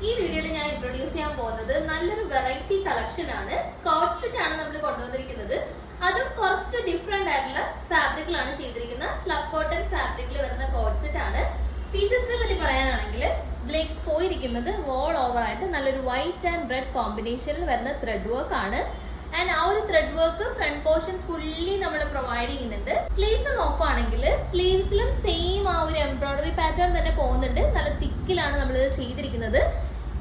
ഈ വീഡിയോയിൽ ഞാൻ ഇൻട്രൊഡ്യൂസ് ചെയ്യാൻ പോകുന്നത് നല്ലൊരു വെറൈറ്റി കളക്ഷൻ ആണ്. കോട്ട് സെറ്റ് ആണ് നമ്മൾ കൊണ്ടുവന്നിരിക്കുന്നത്. അതും കുറച്ച് ഡിഫറെന്റ് ആയിട്ടുള്ള ഫാബ്രിക്കിലാണ് ചെയ്തിരിക്കുന്നത്. സ്ലബ് കോട്ടൺ ഫാബ്രിക്കിൽ വരുന്ന കോട്ട് സെറ്റ് ആണ്. ഫീച്ചേഴ്സിനെ പറ്റി പറയാനാണെങ്കിൽ ഇതിലേക്ക് പോയിരിക്കുന്നത് വോൾ ഓവർ ആയിട്ട് നല്ലൊരു വൈറ്റ് ആൻഡ് റെഡ് കോമ്പിനേഷനിൽ വരുന്ന ത്രെഡ് വർക്ക് ആണ്. ആൻഡ് ആ ഒരു thread work front portion fully നമ്മൾ പ്രൊവൈഡ് ചെയ്യുന്നുണ്ട്. സ്ലീവ്സ് നോക്കുവാണെങ്കിൽ സ്ലീവ്സിലും സെയിം ആ ഒരു എംബ്രോയിഡറി പാറ്റേൺ തന്നെ പോകുന്നുണ്ട്. നല്ല തിക്കിലാണ് നമ്മൾ ഇത് ചെയ്തിരിക്കുന്നത്.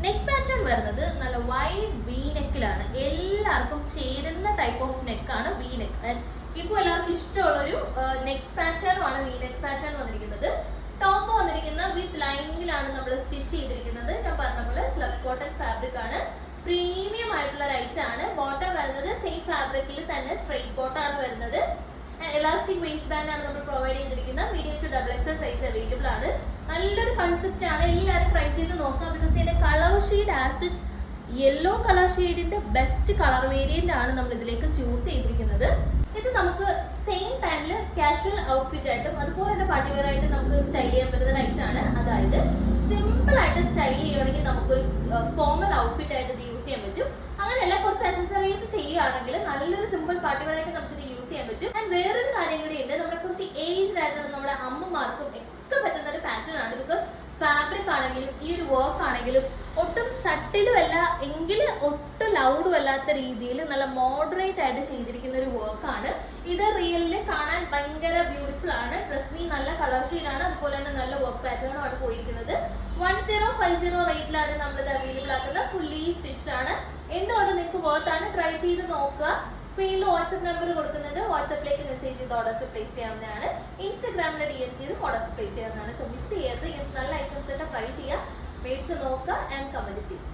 നെക്ക് പാറ്റേൺ വരുന്നത് നല്ല വൈഡ് വി നെക്കിലാണ്. എല്ലാവർക്കും ചേരുന്ന ടൈപ്പ് ഓഫ് നെക്കാണ് വി നെക്ക്. ഇപ്പോൾ എല്ലാവർക്കും ഇഷ്ടമുള്ള ഒരു നെക്ക് പാറ്റേൺ ആണ് വി നെക്ക് പാറ്റേൺ വന്നിരിക്കുന്നത്. ടോപ്പ് വന്നിരിക്കുന്ന വിത്ത് ലൈനിങ്ങിലാണ് നമ്മൾ സ്റ്റിച്ച് ചെയ്തിരിക്കുന്നത്. ഞാൻ പറഞ്ഞ പോലെ സ്ലബ് കോട്ടൺ ഫാബ്രിക് ആണ്. പ്രീമിയം ആയിട്ടുള്ള റൈറ്റ് ആണ്. ബോട്ടം വരുന്നത് സെയിം ഫാബ്രിക്കിൽ തന്നെ സ്ട്രെയിറ്റ് ബോട്ടം ആണ് വരുന്നത്. എലാസ്റ്റിക് വേസ്റ്റ് ബാൻഡ് ആണ് നമ്മൾ പ്രൊവൈഡ് ചെയ്തിരിക്കുന്നത്. Medium to double XL size available ആണ്. നല്ലൊരു കൺസെപ്റ്റ് ആണ്. എല്ലാവരും ട്രൈ ചെയ്ത് നോക്കാം. ബിക്കോസ് ഇതിന്റെ colour shade acid yellow colour ഷെയ്ഡിന്റെ ബെസ്റ്റ് കളർ വേരിയന്റ് ആണ് നമ്മൾ ഇതിലേക്ക് ചൂസ് ചെയ്തിരിക്കുന്നത്. ഇത് നമുക്ക് സെയിം ടൈമിൽ കാഷ്വൽ ഔട്ട്ഫിറ്റ് ആയിട്ടും അതുപോലെ തന്നെ പാർട്ടി വെയർ ആയിട്ട് നമുക്ക് സ്റ്റൈൽ ചെയ്യാൻ പറ്റുന്ന റൈറ്റ് ആണ്. അതായത് സിമ്പിൾ ആയിട്ട് സ്റ്റൈൽ ചെയ്യുകയാണെങ്കിൽ നമുക്കൊരു ഫോർമൽ ഔട്ട്ഫിറ്റ് ആയിട്ട് ഇത് യൂസ് ചെയ്യാൻ പറ്റും. അങ്ങനെയല്ല, കുറച്ച് അക്സസറീസ് ചെയ്യുകയാണെങ്കിൽ നല്ലൊരു സിമ്പിൾ പാർട്ടി വെയർ ആയിട്ട് നമുക്ക് ഇത് യൂസ് ചെയ്യാൻ പറ്റും. ആൻഡ് വേറൊരു കാര്യം കൂടി ഉണ്ട്, നമ്മുടെ കുറച്ച് ഏജ്ഡ് ആയിട്ടുള്ള നമ്മുടെ അമ്മമാർക്കും ഒക്കെ പറ്റുന്ന ഒരു പാറ്റേൺ ആണ്. ബിക്കോസ് ഫാബ്രിക് ആണെങ്കിലും ഈ ഒരു വർക്ക് ആണെങ്കിലും ഒട്ടും സട്ടിലും അല്ല എങ്കിലും ഒട്ടും ലൗഡും അല്ലാത്ത രീതിയിൽ നല്ല മോഡറേറ്റ് ആയിട്ട് ചെയ്തിരിക്കുന്ന ഒരു വർക്കാണ് ഇത്. റിയലില് കാണാൻ ഭയങ്കര ബ്യൂട്ടിഫുൾ ആണ്. പ്ലസ് മീ നല്ല കളർ ഷെയ്ഡ് ആണ്. അതുപോലെ തന്നെ നല്ല വർക്ക് പാറ്റേണും ആണ് പോയിരിക്കുന്നത്. 1050 റേറ്റിലാണ് നമ്മളിത് അവൈലബിൾ ആക്കുന്നത്. ഫുള്ളി സ്റ്റിച്ച്ഡ് ആണ്. എന്തുകൊണ്ട് നിങ്ങൾക്ക് വർത്ത് ആണ്. ട്രൈ ചെയ്ത് നോക്കുക. സ്ക്രീനിൽ വാട്സ്ആപ്പ് നമ്പർ കൊടുക്കുന്നുണ്ട്. വാട്സ്ആപ്പിലേക്ക് മെസ്സേജ് ചെയ്ത് ഓർഡേഴ്സ് പ്ലേസ് ചെയ്യാവുന്നതാണ്. ഇൻസ്റ്റാഗ്രാമിൽ DM ചെയ്ത് ഓർഡേഴ്സ് പ്ലേസ് ചെയ്യാവുന്നതാണ്. സോ മിസ് ചെയ്യരുത്. ഇങ്ങനത്തെ നല്ല ഐറ്റംസ് ഒക്കെ ട്രൈ ചെയ്യുക, മേടിച്ച് നോക്കുക ആൻഡ് കമന്റ് ചെയ്യുക.